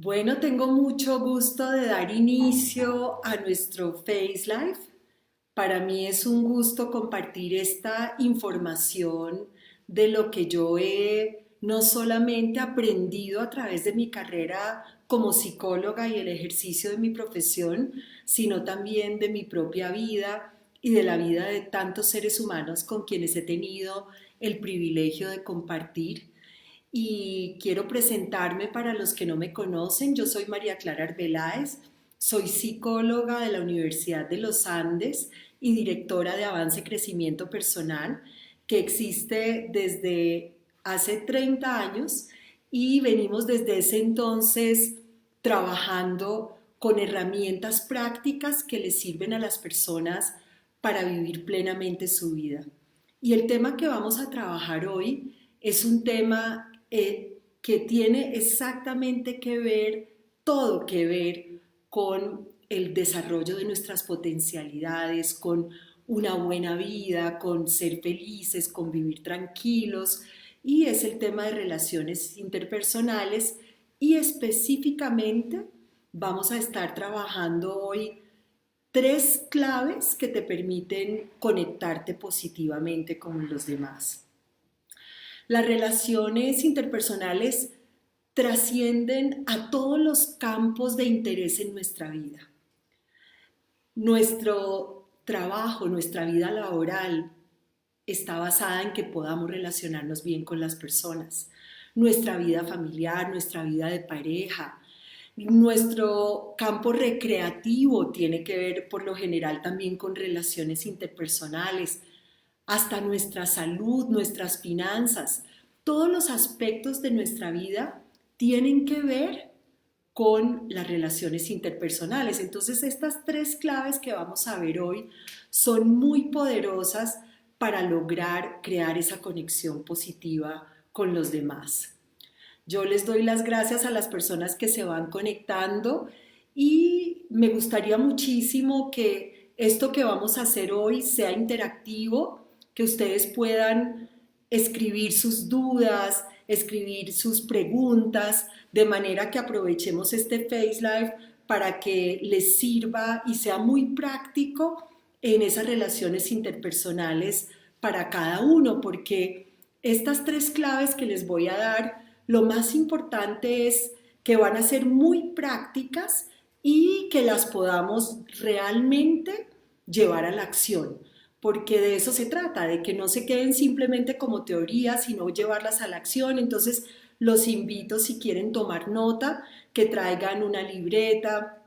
Bueno, tengo mucho gusto de dar inicio a nuestro Face Life. Para mí es un gusto compartir esta información de lo que yo he no solamente aprendido a través de mi carrera como psicóloga y el ejercicio de mi profesión, sino también de mi propia vida y de la vida de tantos seres humanos con quienes he tenido el privilegio de compartir y quiero presentarme para los que no me conocen. Yo soy María Clara Arbeláez, soy psicóloga de la Universidad de los Andes y directora de Avance y Crecimiento Personal, que existe desde hace 30 años y venimos desde ese entonces trabajando con herramientas prácticas que les sirven a las personas para vivir plenamente su vida. Y el tema que vamos a trabajar hoy es un tema que tiene exactamente que ver, todo que ver con el desarrollo de nuestras potencialidades, con una buena vida, con ser felices, con vivir tranquilos, y es el tema de relaciones interpersonales y específicamente vamos a estar trabajando hoy tres claves que te permiten conectarte positivamente con los demás. Las relaciones interpersonales trascienden a todos los campos de interés en nuestra vida. Nuestro trabajo, nuestra vida laboral está basada en que podamos relacionarnos bien con las personas. Nuestra vida familiar, nuestra vida de pareja, nuestro campo recreativo tiene que ver por lo general también con relaciones interpersonales, hasta nuestra salud, nuestras finanzas, todos los aspectos de nuestra vida tienen que ver con las relaciones interpersonales. Entonces, estas tres claves que vamos a ver hoy son muy poderosas para lograr crear esa conexión positiva con los demás. Yo les doy las gracias a las personas que se van conectando y me gustaría muchísimo que esto que vamos a hacer hoy sea interactivo, que ustedes puedan escribir sus dudas, escribir sus preguntas, de manera que aprovechemos este Face Live para que les sirva y sea muy práctico en esas relaciones interpersonales para cada uno, porque estas tres claves que les voy a dar, lo más importante es que van a ser muy prácticas y que las podamos realmente llevar a la acción, porque de eso se trata, de que no se queden simplemente como teorías, sino llevarlas a la acción. Entonces, los invito, si quieren tomar nota, que traigan una libreta,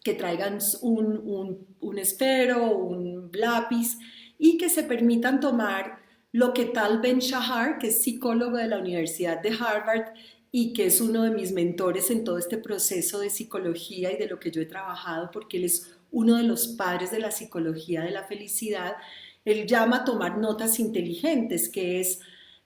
que traigan un esfero, un lápiz y que se permitan tomar lo que Tal Ben-Shahar, que es psicólogo de la Universidad de Harvard y que es uno de mis mentores en todo este proceso de psicología y de lo que yo he trabajado, porque él es uno de los padres de la psicología de la felicidad. Él llama tomar notas inteligentes, que es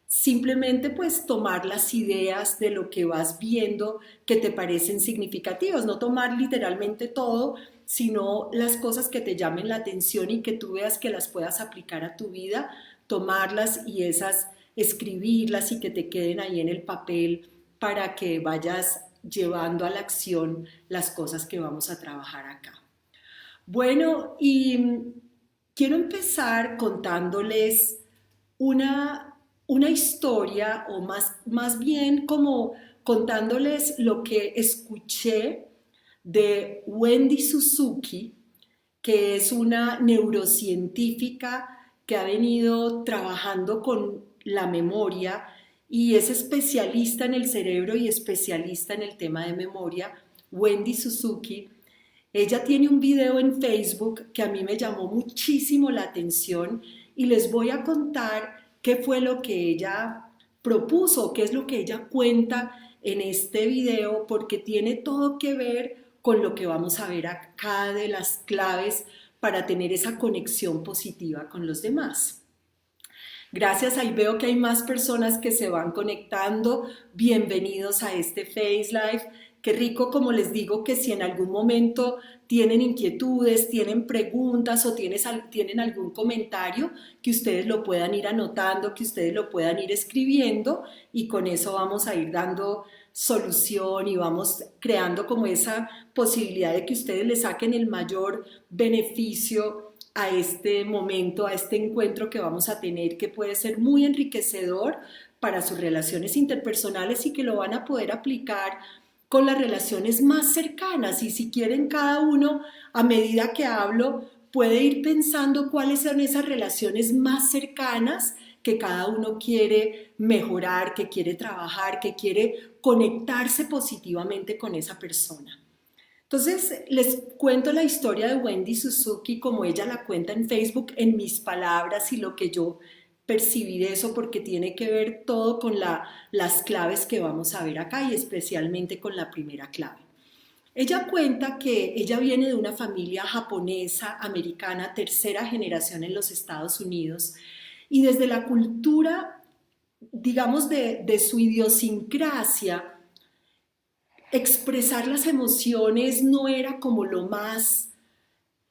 simplemente pues tomar las ideas de lo que vas viendo que te parecen significativas, no tomar literalmente todo, sino las cosas que te llamen la atención y que tú veas que las puedas aplicar a tu vida, tomarlas y esas escribirlas y que te queden ahí en el papel para que vayas llevando a la acción las cosas que vamos a trabajar acá. Bueno, y quiero empezar contándoles una historia o más bien como contándoles lo que escuché de Wendy Suzuki, que es una neurocientífica que ha venido trabajando con la memoria y es especialista en el cerebro y especialista en el tema de memoria. Wendy Suzuki, ella tiene un video en Facebook que a mí me llamó muchísimo la atención y les voy a contar qué fue lo que ella propuso, qué es lo que ella cuenta en este video, porque tiene todo que ver con lo que vamos a ver acá de las claves para tener esa conexión positiva con los demás. Gracias, ahí veo que hay más personas que se van conectando. Bienvenidos a este Face Live Qué rico, como les digo, que si en algún momento tienen inquietudes, tienen preguntas o tienen algún comentario, que ustedes lo puedan ir anotando, que ustedes lo puedan ir escribiendo y con eso vamos a ir dando solución y vamos creando como esa posibilidad de que ustedes le saquen el mayor beneficio a este momento, a este encuentro que vamos a tener, que puede ser muy enriquecedor para sus relaciones interpersonales y que lo van a poder aplicar con las relaciones más cercanas. Y si quieren, cada uno, a medida que hablo, puede ir pensando cuáles son esas relaciones más cercanas que cada uno quiere mejorar, que quiere trabajar, que quiere conectarse positivamente con esa persona. Entonces, les cuento la historia de Wendy Suzuki como ella la cuenta en Facebook, en mis palabras y lo que yo percibí de eso, porque tiene que ver todo con las claves que vamos a ver acá y especialmente con la primera clave. Ella cuenta que ella viene de una familia japonesa, americana, tercera generación en los Estados Unidos, y desde la cultura, digamos, de su idiosincrasia, expresar las emociones no era como lo más,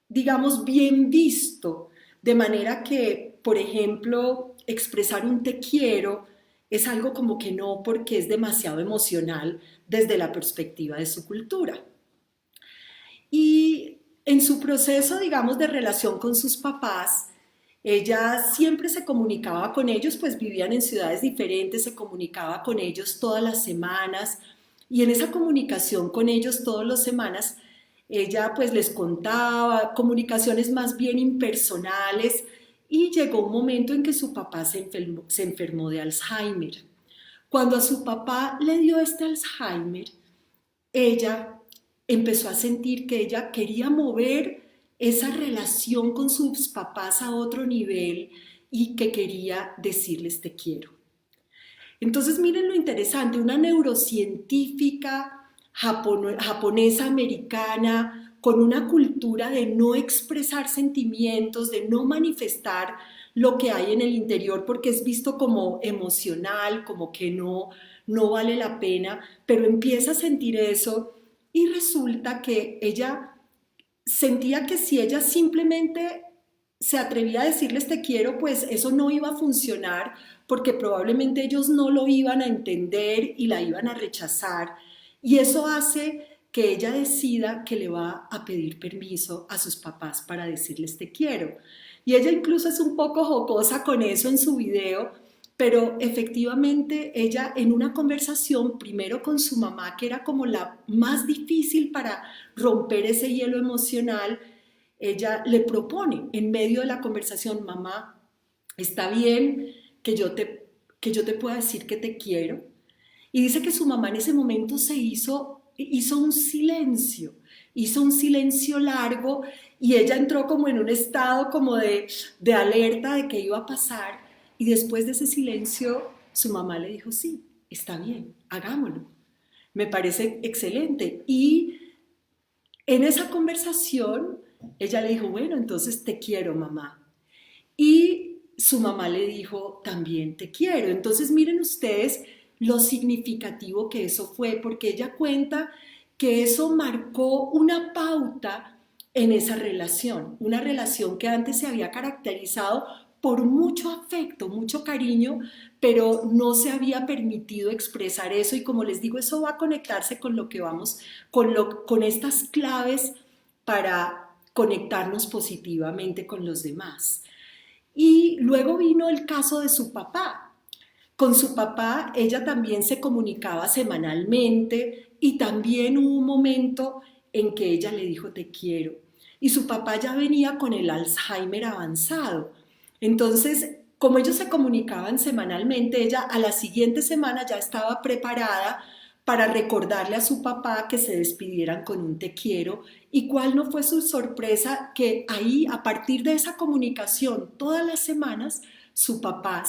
digamos, bien visto, de manera que, por ejemplo, expresar un te quiero es algo como que no, porque es demasiado emocional desde la perspectiva de su cultura. Y en su proceso, digamos, de relación con sus papás, ella siempre se comunicaba con ellos, pues vivían en ciudades diferentes, se comunicaba con ellos todas las semanas y en esa comunicación con ellos todas las semanas, ella pues les contaba comunicaciones más bien impersonales y llegó un momento en que su papá se enfermó de Alzheimer. Cuando a su papá le dio este Alzheimer, ella empezó a sentir que ella quería mover esa relación con sus papás a otro nivel y que quería decirles te quiero. Entonces miren lo interesante, una neurocientífica japonesa americana con una cultura de no expresar sentimientos, de no manifestar lo que hay en el interior porque es visto como emocional, como que no vale la pena, pero empieza a sentir eso y resulta que ella sentía que si ella simplemente se atrevía a decirles te quiero, pues eso no iba a funcionar porque probablemente ellos no lo iban a entender y la iban a rechazar. Y eso hace que ella decida que le va a pedir permiso a sus papás para decirles te quiero. Y ella incluso es un poco jocosa con eso en su video, pero efectivamente ella en una conversación primero con su mamá, que era como la más difícil para romper ese hielo emocional, ella le propone en medio de la conversación, mamá, está bien que yo te pueda decir que te quiero. Y dice que su mamá en ese momento hizo un silencio largo y ella entró como en un estado como de alerta de qué iba a pasar. Y después de ese silencio, su mamá le dijo, sí, está bien, hagámoslo. Me parece excelente. Y en esa conversación, ella le dijo, bueno, entonces te quiero, mamá. Y su mamá le dijo, también te quiero. Entonces miren ustedes lo significativo que eso fue, porque ella cuenta que eso marcó una pauta en esa relación, una relación que antes se había caracterizado por mucho afecto, mucho cariño, pero no se había permitido expresar eso y como les digo, eso va a conectarse con lo que vamos, con estas claves para conectarnos positivamente con los demás. Y luego vino el caso de su papá. Con su papá ella también se comunicaba semanalmente y también hubo un momento en que ella le dijo te quiero. Y su papá ya venía con el Alzheimer avanzado. Entonces, como ellos se comunicaban semanalmente, ella a la siguiente semana ya estaba preparada para recordarle a su papá que se despidieran con un te quiero. Y cuál no fue su sorpresa que ahí, a partir de esa comunicación, todas las semanas, su papá,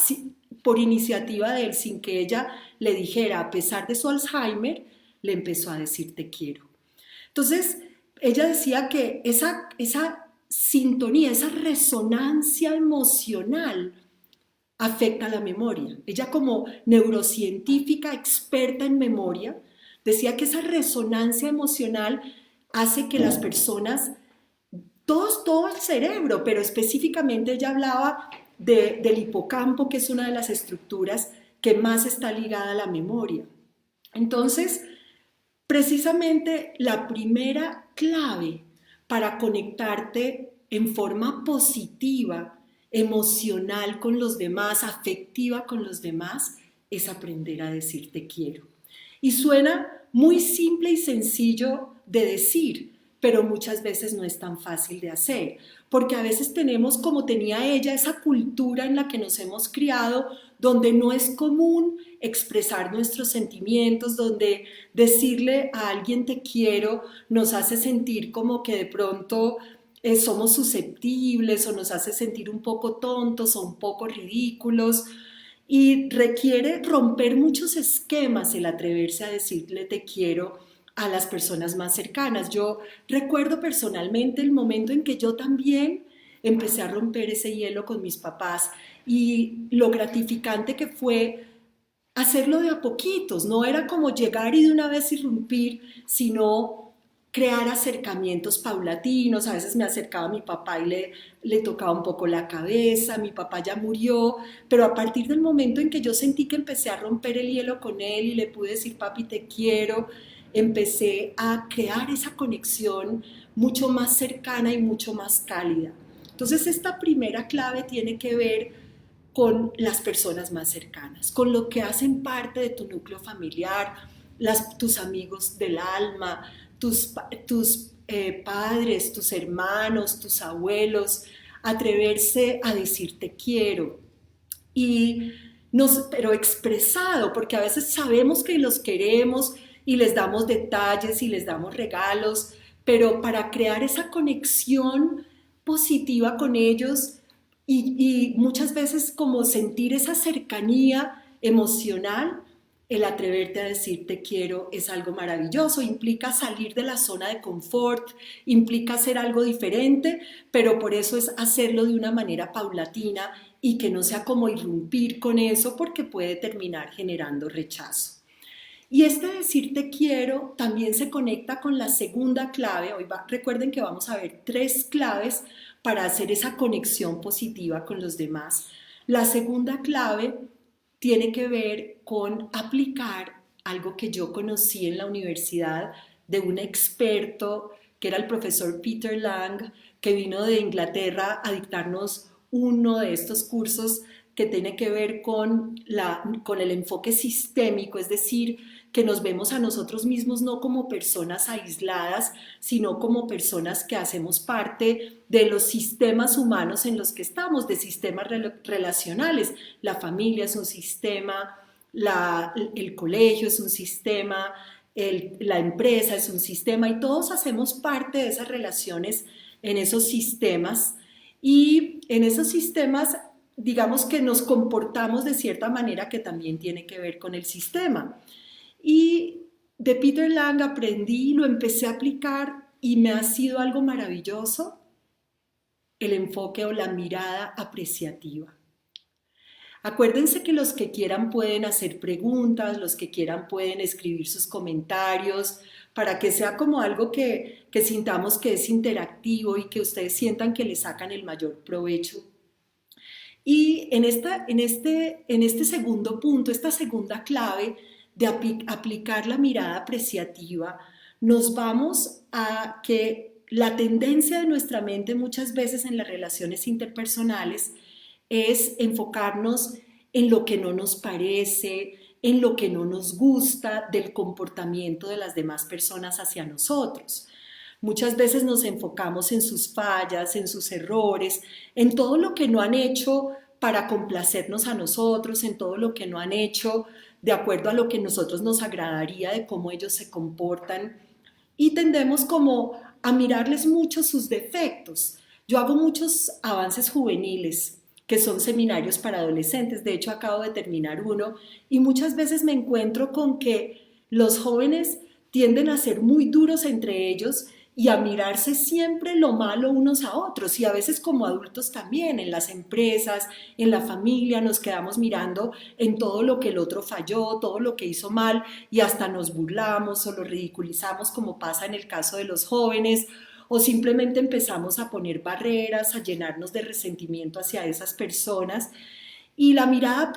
por iniciativa de él, sin que ella le dijera, a pesar de su Alzheimer, le empezó a decir te quiero. Entonces, ella decía que esa sintonía, esa resonancia emocional afecta la memoria. Ella como neurocientífica experta en memoria, Decía que esa resonancia emocional hace que las personas, todo el cerebro, pero específicamente ella hablaba del hipocampo, que es una de las estructuras que más está ligada a la memoria. Entonces, precisamente la primera clave para conectarte en forma positiva, emocional con los demás, afectiva con los demás, es aprender a decir te quiero. Y suena muy simple y sencillo de decir, pero muchas veces no es tan fácil de hacer, porque a veces tenemos, como tenía ella, esa cultura en la que nos hemos criado, donde no es común expresar nuestros sentimientos, donde decirle a alguien te quiero nos hace sentir como que de pronto somos susceptibles o nos hace sentir un poco tontos o un poco ridículos. Y requiere romper muchos esquemas el atreverse a decirle te quiero a las personas más cercanas. Yo recuerdo personalmente el momento en que yo también empecé a romper ese hielo con mis papás y lo gratificante que fue hacerlo de a poquitos. No era como llegar y de una vez irrumpir, sino crear acercamientos paulatinos. A veces me acercaba a mi papá y le tocaba un poco la cabeza. Mi papá ya murió, pero a partir del momento en que yo sentí que empecé a romper el hielo con él y le pude decir papi te quiero, empecé a crear esa conexión mucho más cercana y mucho más cálida. Entonces esta primera clave tiene que ver con las personas más cercanas, con lo que hacen parte de tu núcleo familiar, tus amigos del alma, tus padres, tus hermanos, tus abuelos, atreverse a decir te quiero. Pero expresado, porque a veces sabemos que los queremos y les damos detalles y les damos regalos, pero para crear esa conexión positiva con ellos y muchas veces como sentir esa cercanía emocional, el atreverte a decir te quiero es algo maravilloso. Implica salir de la zona de confort, implica hacer algo diferente, pero por eso es hacerlo de una manera paulatina y que no sea como irrumpir con eso, porque puede terminar generando rechazo. Y este decir te quiero también se conecta con la segunda clave. Recuerden que vamos a ver 3 claves para hacer esa conexión positiva con los demás. La segunda clave tiene que ver con aplicar algo que yo conocí en la universidad de un experto que era el profesor Peter Lang, que vino de Inglaterra a dictarnos uno de estos cursos que tiene que ver con el enfoque sistémico, es decir, que nos vemos a nosotros mismos no como personas aisladas, sino como personas que hacemos parte de los sistemas humanos en los que estamos, de sistemas relacionales. La familia es un sistema, el colegio es un sistema, la empresa es un sistema y todos hacemos parte de esas relaciones en esos sistemas y en esos sistemas digamos que nos comportamos de cierta manera que también tiene que ver con el sistema. Y de Peter Lang aprendí, lo empecé a aplicar y me ha sido algo maravilloso el enfoque o la mirada apreciativa. Acuérdense que los que quieran pueden hacer preguntas, los que quieran pueden escribir sus comentarios para que sea como algo que sintamos que es interactivo y que ustedes sientan que le sacan el mayor provecho. Y en este segundo punto, esta segunda clave de aplicar la mirada apreciativa, nos vamos a que la tendencia de nuestra mente muchas veces en las relaciones interpersonales es enfocarnos en lo que no nos parece, en lo que no nos gusta del comportamiento de las demás personas hacia nosotros. Muchas veces nos enfocamos en sus fallas, en sus errores, en todo lo que no han hecho para complacernos a nosotros, en todo lo que no han hecho de acuerdo a lo que nosotros nos agradaría de cómo ellos se comportan y tendemos como a mirarles mucho sus defectos. Yo hago muchos avances juveniles que son seminarios para adolescentes, de hecho acabo de terminar uno y muchas veces me encuentro con que los jóvenes tienden a ser muy duros entre ellos y a mirarse siempre lo malo unos a otros, y a veces como adultos también, en las empresas, en la familia, nos quedamos mirando en todo lo que el otro falló, todo lo que hizo mal, y hasta nos burlamos o lo ridiculizamos, como pasa en el caso de los jóvenes, o simplemente empezamos a poner barreras, a llenarnos de resentimiento hacia esas personas. Y la mirada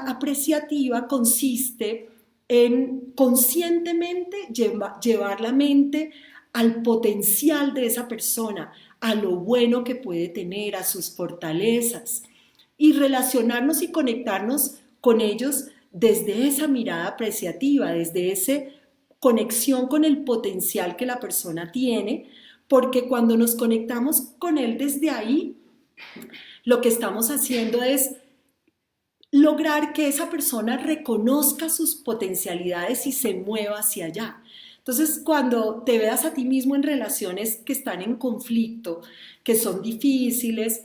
apreciativa consiste en conscientemente llevar la mente al potencial de esa persona, a lo bueno que puede tener, a sus fortalezas, y relacionarnos y conectarnos con ellos desde esa mirada apreciativa, desde esa conexión con el potencial que la persona tiene, porque cuando nos conectamos con él desde ahí, lo que estamos haciendo es lograr que esa persona reconozca sus potencialidades y se mueva hacia allá. Entonces, cuando te veas a ti mismo en relaciones que están en conflicto, que son difíciles,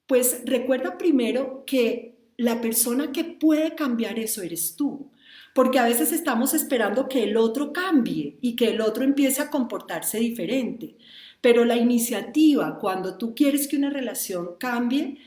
pues recuerda primero que la persona que puede cambiar eso eres tú. Porque a veces estamos esperando que el otro cambie y que el otro empiece a comportarse diferente. Pero la iniciativa, cuando tú quieres que una relación cambie,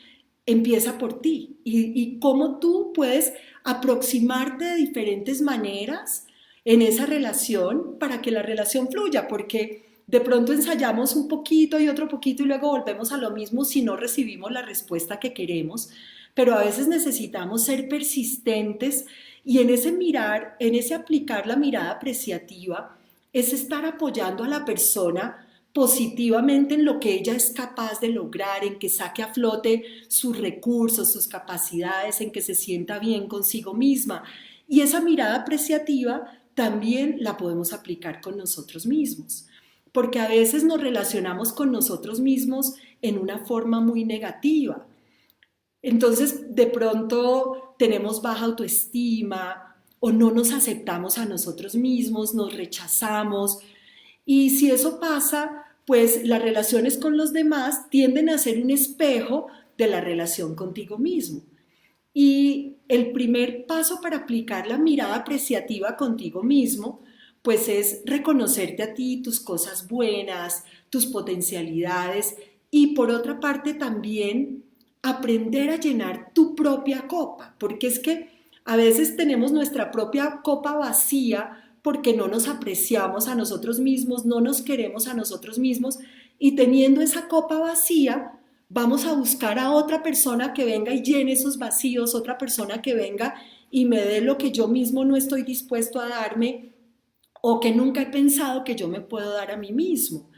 empieza por ti. Y cómo tú puedes aproximarte de diferentes maneras en esa relación para que la relación fluya. Porque de pronto ensayamos un poquito y otro poquito y luego volvemos a lo mismo si no recibimos la respuesta que queremos. Pero a veces necesitamos ser persistentes y en ese mirar, en ese aplicar la mirada apreciativa, es estar apoyando a la persona positivamente en lo que ella es capaz de lograr, en que saque a flote sus recursos, sus capacidades, en que se sienta bien consigo misma. Y esa mirada apreciativa también la podemos aplicar con nosotros mismos, porque a veces nos relacionamos con nosotros mismos en una forma muy negativa. Entonces, de pronto tenemos baja autoestima o no nos aceptamos a nosotros mismos, nos rechazamos. Y si eso pasa, pues las relaciones con los demás tienden a ser un espejo de la relación contigo mismo. Y el primer paso para aplicar la mirada apreciativa contigo mismo, pues es reconocerte a ti, tus cosas buenas, tus potencialidades y por otra parte también aprender a llenar tu propia copa, porque es que a veces tenemos nuestra propia copa vacía porque no nos apreciamos a nosotros mismos, no nos queremos a nosotros mismos y teniendo esa copa vacía, vamos a buscar a otra persona que venga y llene esos vacíos, otra persona que venga y me dé lo que yo mismo no estoy dispuesto a darme o que nunca he pensado que yo me puedo dar a mí mismo.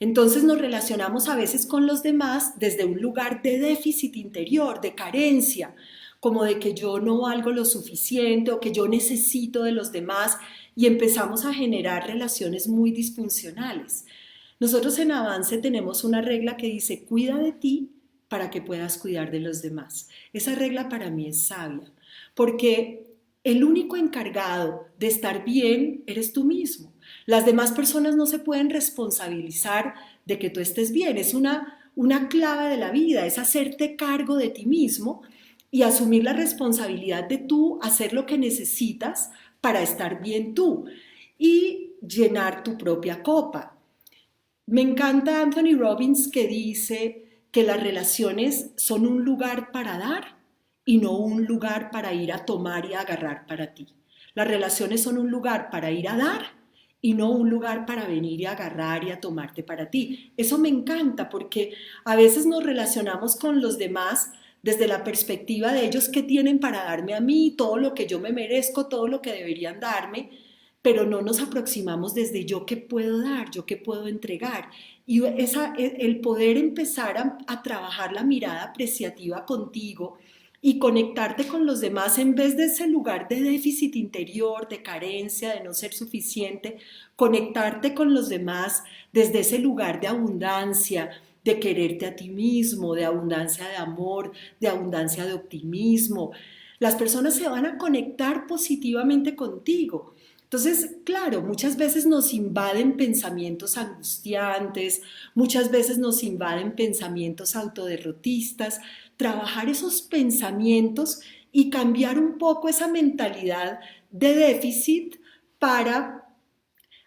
Entonces nos relacionamos a veces con los demás desde un lugar de déficit interior, de carencia, como de que yo no valgo lo suficiente o que yo necesito de los demás y empezamos a generar relaciones muy disfuncionales. Nosotros en Avance tenemos una regla que dice, cuida de ti para que puedas cuidar de los demás. Esa regla para mí es sabia, porque el único encargado de estar bien eres tú mismo. Las demás personas no se pueden responsabilizar de que tú estés bien. Es una clave de la vida, es hacerte cargo de ti mismo y asumir la responsabilidad de tú hacer lo que necesitas para estar bien tú y llenar tu propia copa. Me encanta Anthony Robbins que dice que las relaciones son un lugar para dar y no un lugar para ir a tomar y a agarrar para ti. Las relaciones son un lugar para ir a dar y no un lugar para venir y agarrar y a tomarte para ti. Eso me encanta porque a veces nos relacionamos con los demás desde la perspectiva de ellos que tienen para darme a mí, todo lo que yo me merezco, todo lo que deberían darme, pero no nos aproximamos desde yo qué puedo dar, yo qué puedo entregar. Y el poder empezar a trabajar la mirada apreciativa contigo y conectarte con los demás en vez de ese lugar de déficit interior, de carencia, de no ser suficiente, conectarte con los demás desde ese lugar de abundancia, de quererte a ti mismo, de abundancia de amor, de abundancia de optimismo. Las personas se van a conectar positivamente contigo. Entonces, claro, muchas veces nos invaden pensamientos angustiantes, muchas veces nos invaden pensamientos autoderrotistas. Trabajar esos pensamientos y cambiar un poco esa mentalidad de déficit para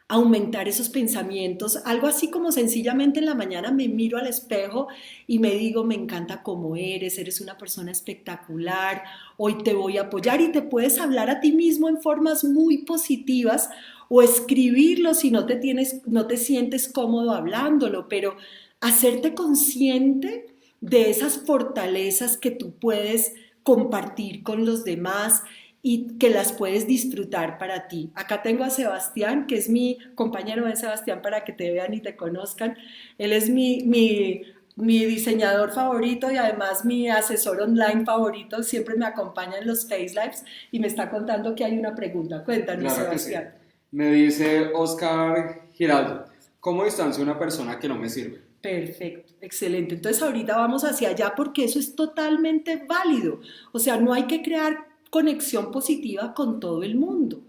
aumentar esos pensamientos, algo así como sencillamente en la mañana me miro al espejo y me digo, me encanta cómo eres una persona espectacular, hoy te voy a apoyar y te puedes hablar a ti mismo en formas muy positivas o escribirlo si no te sientes cómodo hablándolo, pero hacerte consciente de esas fortalezas que tú puedes compartir con los demás y que las puedes disfrutar para ti. Acá tengo a Sebastián, que es mi compañero de Sebastián para que te vean y te conozcan. Él es mi diseñador favorito y además mi asesor online favorito. Siempre me acompaña en los Face Lives y me está contando que hay una pregunta. Cuéntanos, Claro que sí. Sebastián. Me dice Oscar Giraldo, ¿cómo distancio a una persona que no me sirve? Perfecto, excelente. Entonces ahorita vamos hacia allá porque eso es totalmente válido. O sea, no hay que crear conexión positiva con todo el mundo,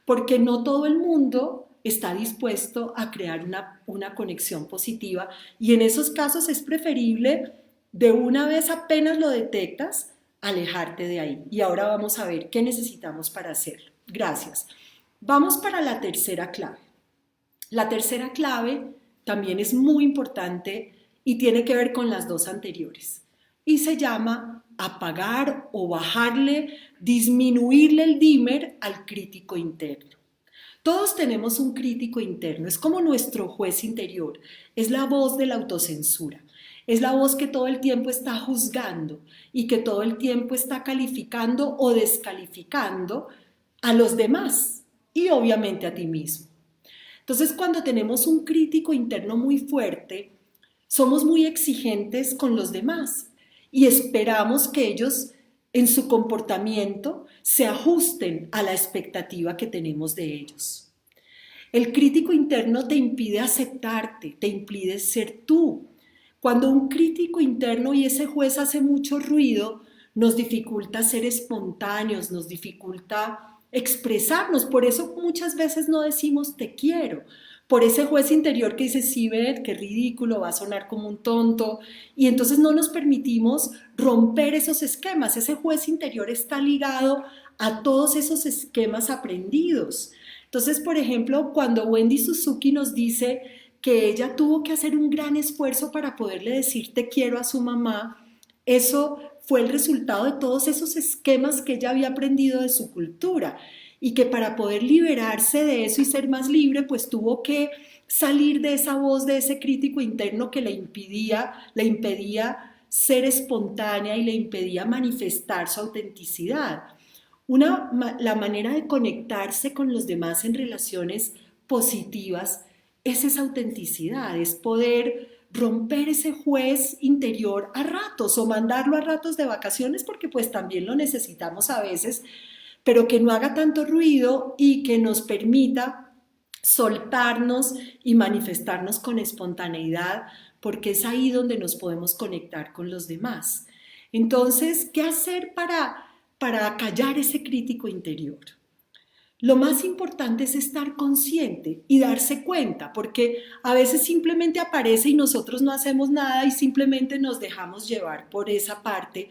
porque no todo el mundo está dispuesto a crear una conexión positiva y en esos casos es preferible de una vez apenas lo detectas, alejarte de ahí. Y ahora vamos a ver qué necesitamos para hacerlo. Gracias. Vamos para la tercera clave. La tercera clave también es muy importante y tiene que ver con las dos anteriores. Y se llama apagar o bajarle, disminuirle el dimmer al crítico interno. Todos tenemos un crítico interno, es como nuestro juez interior, es la voz de la autocensura, es la voz que todo el tiempo está juzgando y que todo el tiempo está calificando o descalificando a los demás y obviamente a ti mismo. Entonces, cuando tenemos un crítico interno muy fuerte, somos muy exigentes con los demás y esperamos que ellos en su comportamiento se ajusten a la expectativa que tenemos de ellos. El crítico interno te impide aceptarte, te impide ser tú. Cuando un crítico interno y ese juez hace mucho ruido, nos dificulta ser espontáneos, nos dificulta expresarnos. Por eso muchas veces no decimos te quiero. Por ese juez interior que dice, sí, ver, qué ridículo, va a sonar como un tonto. Y entonces no nos permitimos romper esos esquemas. Ese juez interior está ligado a todos esos esquemas aprendidos. Entonces, por ejemplo, cuando Wendy Suzuki nos dice que ella tuvo que hacer un gran esfuerzo para poderle decir te quiero a su mamá, eso fue el resultado de todos esos esquemas que ella había aprendido de su cultura y que para poder liberarse de eso y ser más libre, pues tuvo que salir de esa voz, de ese crítico interno que le impedía ser espontánea y le impedía manifestar su autenticidad. La manera de conectarse con los demás en relaciones positivas es esa autenticidad, es poder romper ese juez interior a ratos o mandarlo a ratos de vacaciones porque pues también lo necesitamos a veces, pero que no haga tanto ruido y que nos permita soltarnos y manifestarnos con espontaneidad porque es ahí donde nos podemos conectar con los demás. Entonces, ¿qué hacer para callar ese crítico interior? Lo más importante es estar consciente y darse cuenta, porque a veces simplemente aparece y nosotros no hacemos nada y simplemente nos dejamos llevar por esa parte.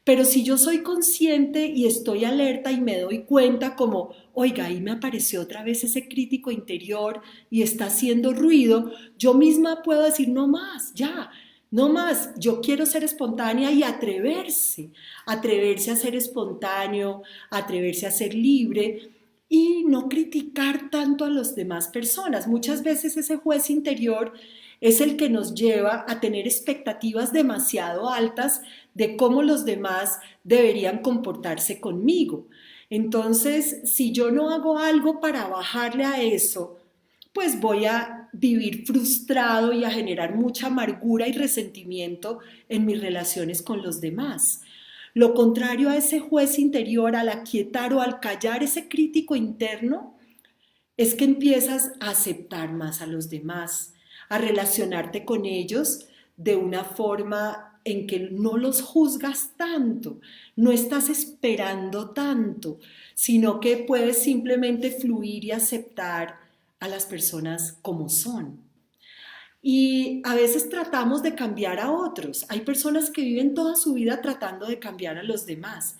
Pero si yo soy consciente y estoy alerta y me doy cuenta como, oiga, ahí me apareció otra vez ese crítico interior y está haciendo ruido, yo misma puedo decir, no más, ya, no más, yo quiero ser espontánea y atreverse a ser espontáneo, atreverse a ser libre y no criticar tanto a las demás personas. Muchas veces ese juez interior es el que nos lleva a tener expectativas demasiado altas de cómo los demás deberían comportarse conmigo. Entonces, si yo no hago algo para bajarle a eso, pues voy a vivir frustrado y a generar mucha amargura y resentimiento en mis relaciones con los demás. Lo contrario a ese juez interior, al aquietar o al callar ese crítico interno, es que empiezas a aceptar más a los demás, a relacionarte con ellos de una forma en que no los juzgas tanto, no estás esperando tanto, sino que puedes simplemente fluir y aceptar a las personas como son. Y a veces tratamos de cambiar a otros. Hay personas que viven toda su vida tratando de cambiar a los demás.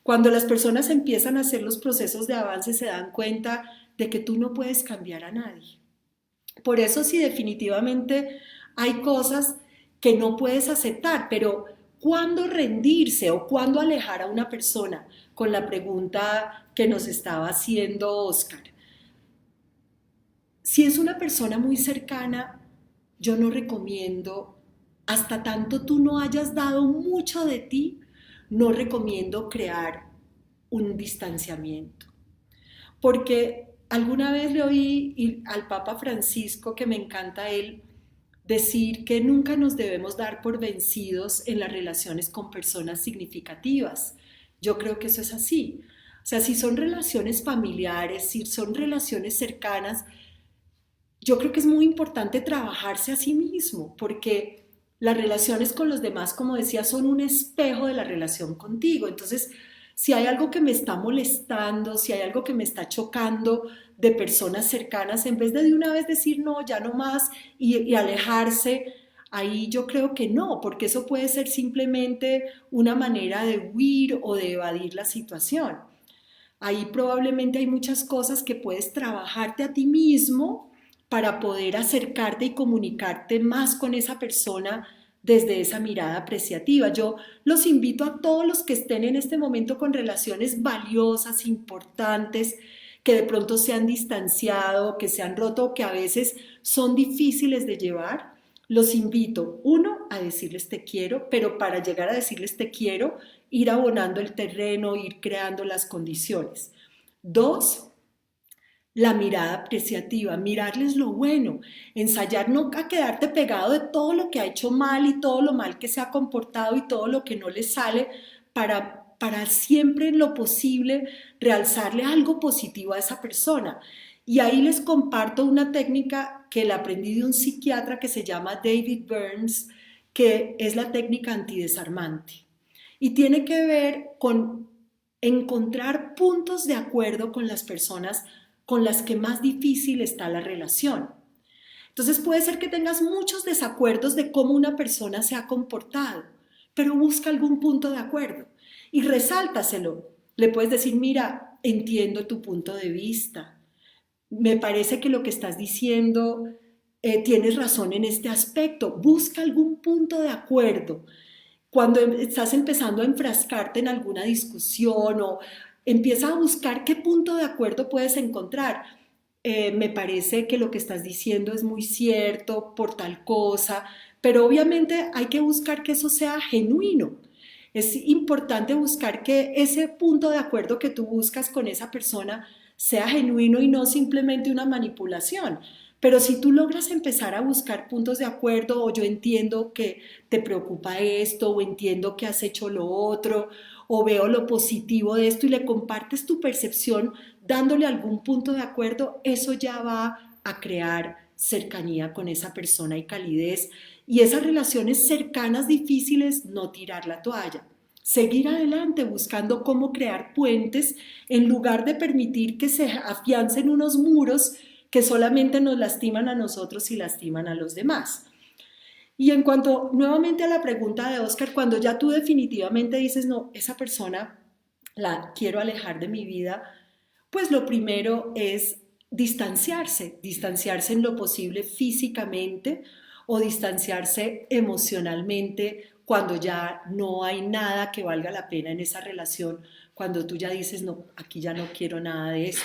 Cuando las personas empiezan a hacer los procesos de avance se dan cuenta de que tú no puedes cambiar a nadie. Por eso sí, definitivamente hay cosas que no puedes aceptar, pero ¿cuándo rendirse o cuándo alejar a una persona? Con la pregunta que nos estaba haciendo Oscar. Si es una persona muy cercana, yo no recomiendo, hasta tanto tú no hayas dado mucho de ti, no recomiendo crear un distanciamiento. Porque alguna vez le oí al Papa Francisco, que me encanta él, decir que nunca nos debemos dar por vencidos en las relaciones con personas significativas. Yo creo que eso es así. O sea, si son relaciones familiares, si son relaciones cercanas, yo creo que es muy importante trabajarse a sí mismo, porque las relaciones con los demás, como decía, son un espejo de la relación contigo. Entonces, si hay algo que me está molestando, si hay algo que me está chocando de personas cercanas, en vez de una vez decir no, ya no más y alejarse, ahí yo creo que no, porque eso puede ser simplemente una manera de huir o de evadir la situación. Ahí probablemente hay muchas cosas que puedes trabajarte a ti mismo para poder acercarte y comunicarte más con esa persona desde esa mirada apreciativa. Yo los invito a todos los que estén en este momento con relaciones valiosas, importantes, que de pronto se han distanciado, que se han roto, que a veces son difíciles de llevar. Los invito, uno, a decirles te quiero, pero para llegar a decirles te quiero, ir abonando el terreno, ir creando las condiciones. Dos, la mirada apreciativa, mirarles lo bueno, ensayar no a quedarte pegado de todo lo que ha hecho mal y todo lo mal que se ha comportado y todo lo que no le sale para siempre en lo posible realzarle algo positivo a esa persona. Y ahí les comparto una técnica que la aprendí de un psiquiatra que se llama David Burns, que es la técnica antidesarmante. Y tiene que ver con encontrar puntos de acuerdo con las personas con las que más difícil está la relación. Entonces puede ser que tengas muchos desacuerdos de cómo una persona se ha comportado, pero busca algún punto de acuerdo y resáltaselo. Le puedes decir, mira, entiendo tu punto de vista, me parece que lo que estás diciendo tienes razón en este aspecto, busca algún punto de acuerdo. Cuando estás empezando a enfrascarte en alguna discusión o empieza a buscar qué punto de acuerdo puedes encontrar. Me parece que lo que estás diciendo es muy cierto por tal cosa, pero obviamente hay que buscar que eso sea genuino. Es importante buscar que ese punto de acuerdo que tú buscas con esa persona sea genuino y no simplemente una manipulación. Pero si tú logras empezar a buscar puntos de acuerdo, o yo entiendo que te preocupa esto, o entiendo que has hecho lo otro, o veo lo positivo de esto y le compartes tu percepción dándole algún punto de acuerdo, eso ya va a crear cercanía con esa persona y calidez. Y esas relaciones cercanas difíciles, no tirar la toalla. Seguir adelante buscando cómo crear puentes en lugar de permitir que se afiancen unos muros que solamente nos lastiman a nosotros y lastiman a los demás. Y en cuanto nuevamente a la pregunta de Oscar, cuando ya tú definitivamente dices, no, esa persona la quiero alejar de mi vida, pues lo primero es distanciarse en lo posible físicamente o distanciarse emocionalmente cuando ya no hay nada que valga la pena en esa relación, cuando tú ya dices, no, aquí ya no quiero nada de esto.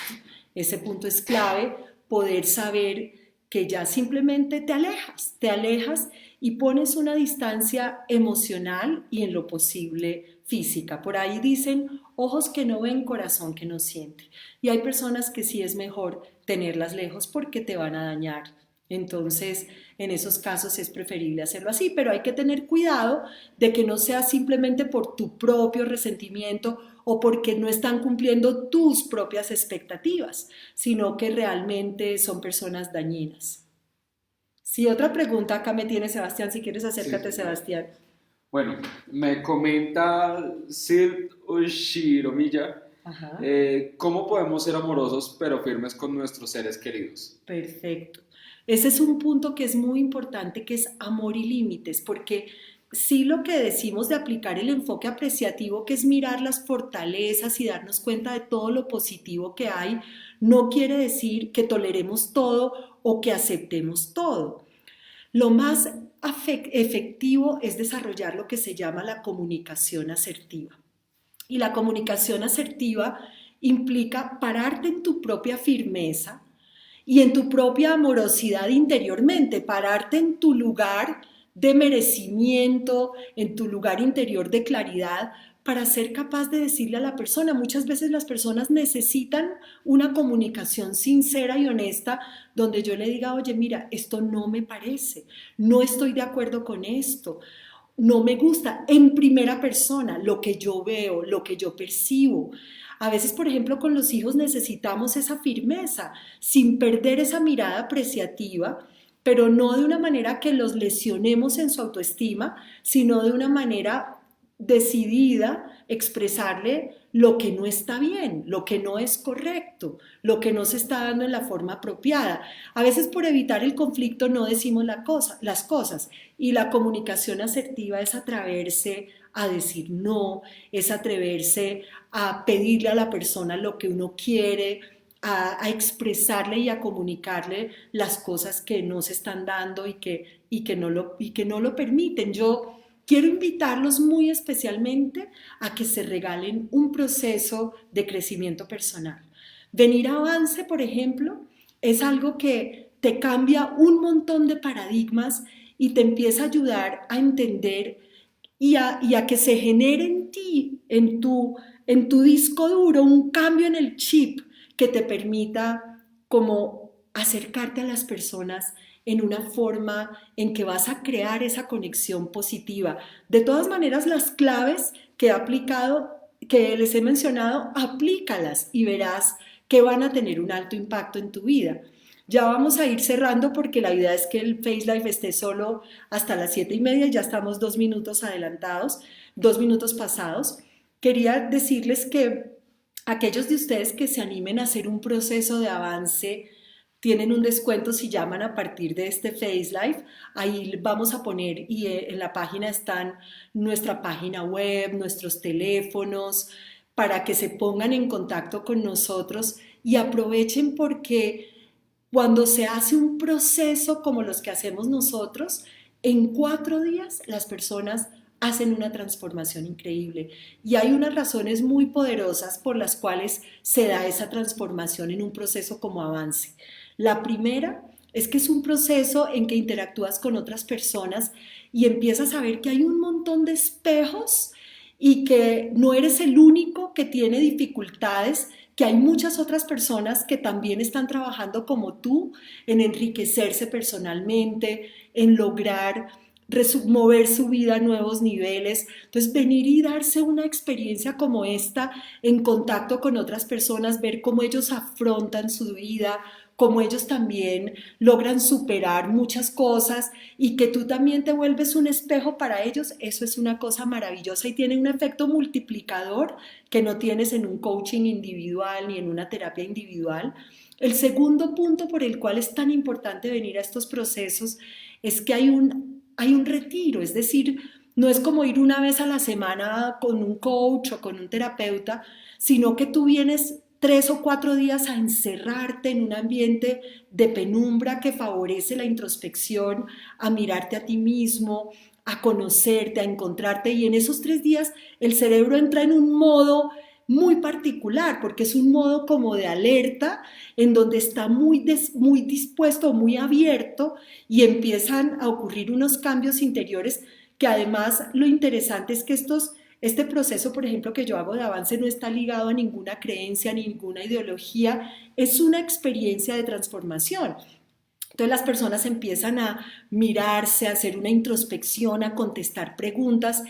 Ese punto es clave, poder saber que ya simplemente te alejas y pones una distancia emocional y en lo posible física. Por ahí dicen, ojos que no ven, corazón que no siente. Y hay personas que sí es mejor tenerlas lejos porque te van a dañar. Entonces, en esos casos es preferible hacerlo así, pero hay que tener cuidado de que no sea simplemente por tu propio resentimiento o porque no están cumpliendo tus propias expectativas, sino que realmente son personas dañinas. Sí, otra pregunta acá me tiene Sebastián, si quieres Sí, acércate sí, claro. Sebastián. Bueno, me comenta Sid Ushiromiya, Ajá. ¿cómo podemos ser amorosos pero firmes con nuestros seres queridos? Perfecto. Ese es un punto que es muy importante, que es amor y límites, porque sí lo que decimos de aplicar el enfoque apreciativo, que es mirar las fortalezas y darnos cuenta de todo lo positivo que hay, no quiere decir que toleremos todo o que aceptemos todo. Lo más efectivo es desarrollar lo que se llama la comunicación asertiva. Y la comunicación asertiva implica pararte en tu propia firmeza y en tu propia amorosidad interiormente, pararte en tu lugar de merecimiento, en tu lugar interior de claridad, para ser capaz de decirle a la persona. Muchas veces las personas necesitan una comunicación sincera y honesta donde yo le diga, oye, mira, esto no me parece, no estoy de acuerdo con esto, no me gusta, en primera persona, lo que yo veo, lo que yo percibo. A veces, por ejemplo, con los hijos necesitamos esa firmeza, sin perder esa mirada apreciativa, pero no de una manera que los lesionemos en su autoestima, sino de una manera decidida, expresarle lo que no está bien, lo que no es correcto, lo que no se está dando en la forma apropiada. A veces por evitar el conflicto no decimos las cosas, y la comunicación asertiva es atreverse a decir no, es atreverse a pedirle a la persona lo que uno quiere, a expresarle y a comunicarle las cosas que no se están dando y que no lo permiten. Yo quiero invitarlos muy especialmente a que se regalen un proceso de crecimiento personal. Venir a Avance, por ejemplo, es algo que te cambia un montón de paradigmas y te empieza a ayudar a entender y a que se genere en ti, en tu disco duro, un cambio en el chip que te permita como acercarte a las personas en una forma en que vas a crear esa conexión positiva. De todas maneras, las claves que he aplicado, que les he mencionado, aplícalas y verás que van a tener un alto impacto en tu vida. Ya vamos a ir cerrando porque la idea es que el Face Live esté solo hasta las 7:30, ya estamos 2 minutos adelantados, 2 minutos pasados. Quería decirles que aquellos de ustedes que se animen a hacer un proceso de avance tienen un descuento si llaman a partir de este Face Live. Ahí vamos a poner, y en la página están nuestra página web, nuestros teléfonos, para que se pongan en contacto con nosotros y aprovechen porque cuando se hace un proceso como los que hacemos nosotros, en 4 días las personas hacen una transformación increíble. Y hay unas razones muy poderosas por las cuales se da esa transformación en un proceso como Avance. La primera es que es un proceso en que interactúas con otras personas y empiezas a ver que hay un montón de espejos y que no eres el único que tiene dificultades, que hay muchas otras personas que también están trabajando como tú en enriquecerse personalmente, en lograr mover su vida a nuevos niveles. Entonces, venir y darse una experiencia como esta en contacto con otras personas, ver cómo ellos afrontan su vida, cómo ellos también logran superar muchas cosas y que tú también te vuelves un espejo para ellos, eso es una cosa maravillosa y tiene un efecto multiplicador que no tienes en un coaching individual ni en una terapia individual. El segundo punto por el cual es tan importante venir a estos procesos es que hay un retiro, es decir, no es como ir una vez a la semana con un coach o con un terapeuta, sino que tú vienes 3 o 4 días a encerrarte en un ambiente de penumbra que favorece la introspección, a mirarte a ti mismo, a conocerte, a encontrarte, y en esos 3 días el cerebro entra en un modo muy particular, porque es un modo como de alerta, en donde está muy dispuesto, muy abierto, y empiezan a ocurrir unos cambios interiores que además lo interesante es que este proceso, por ejemplo, que yo hago de avance no está ligado a ninguna creencia, a ninguna ideología, es una experiencia de transformación. Entonces las personas empiezan a mirarse, a hacer una introspección, a contestar preguntas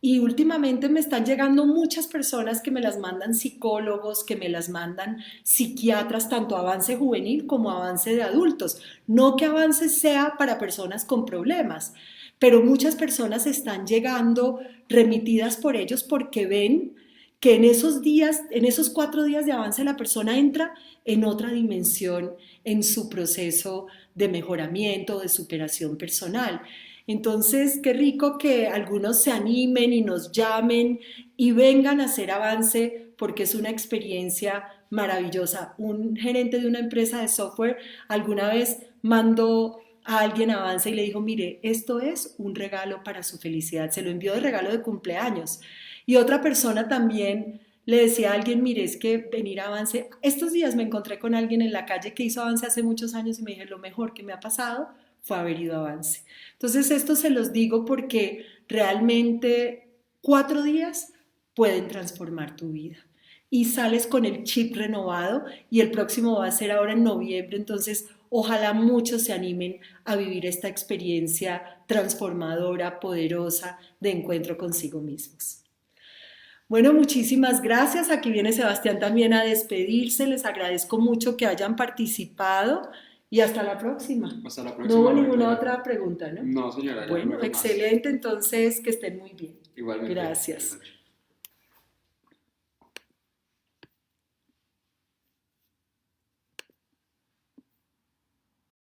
y últimamente me están llegando muchas personas que me las mandan psicólogos, que me las mandan psiquiatras, tanto avance juvenil como avance de adultos. No que avance sea para personas con problemas, pero muchas personas están llegando remitidas por ellos porque ven que en esos días, en esos 4 días de avance, la persona entra en otra dimensión en su proceso de mejoramiento, de superación personal. Entonces, qué rico que algunos se animen y nos llamen y vengan a hacer Avance porque es una experiencia maravillosa. Un gerente de una empresa de software alguna vez mandó a alguien a Avance y le dijo, mire, esto es un regalo para su felicidad. Se lo envió de regalo de cumpleaños. Y otra persona también le decía a alguien, mire, es que venir a Avance, estos días me encontré con alguien en la calle que hizo Avance hace muchos años y me dije, lo mejor que me ha pasado fue haber ido a Avance. Entonces esto se los digo porque realmente 4 días pueden transformar tu vida y sales con el chip renovado y el próximo va a ser ahora en noviembre, entonces ojalá muchos se animen a vivir esta experiencia transformadora, poderosa de encuentro consigo mismos. Bueno, muchísimas gracias. Aquí viene Sebastián también a despedirse. Les agradezco mucho que hayan participado y hasta la próxima. Hasta la No hubo próxima, ninguna María. otra pregunta, ¿no? No, señora, ya no Bueno, veo más. excelente. Entonces, que estén muy bien. Igualmente. Gracias.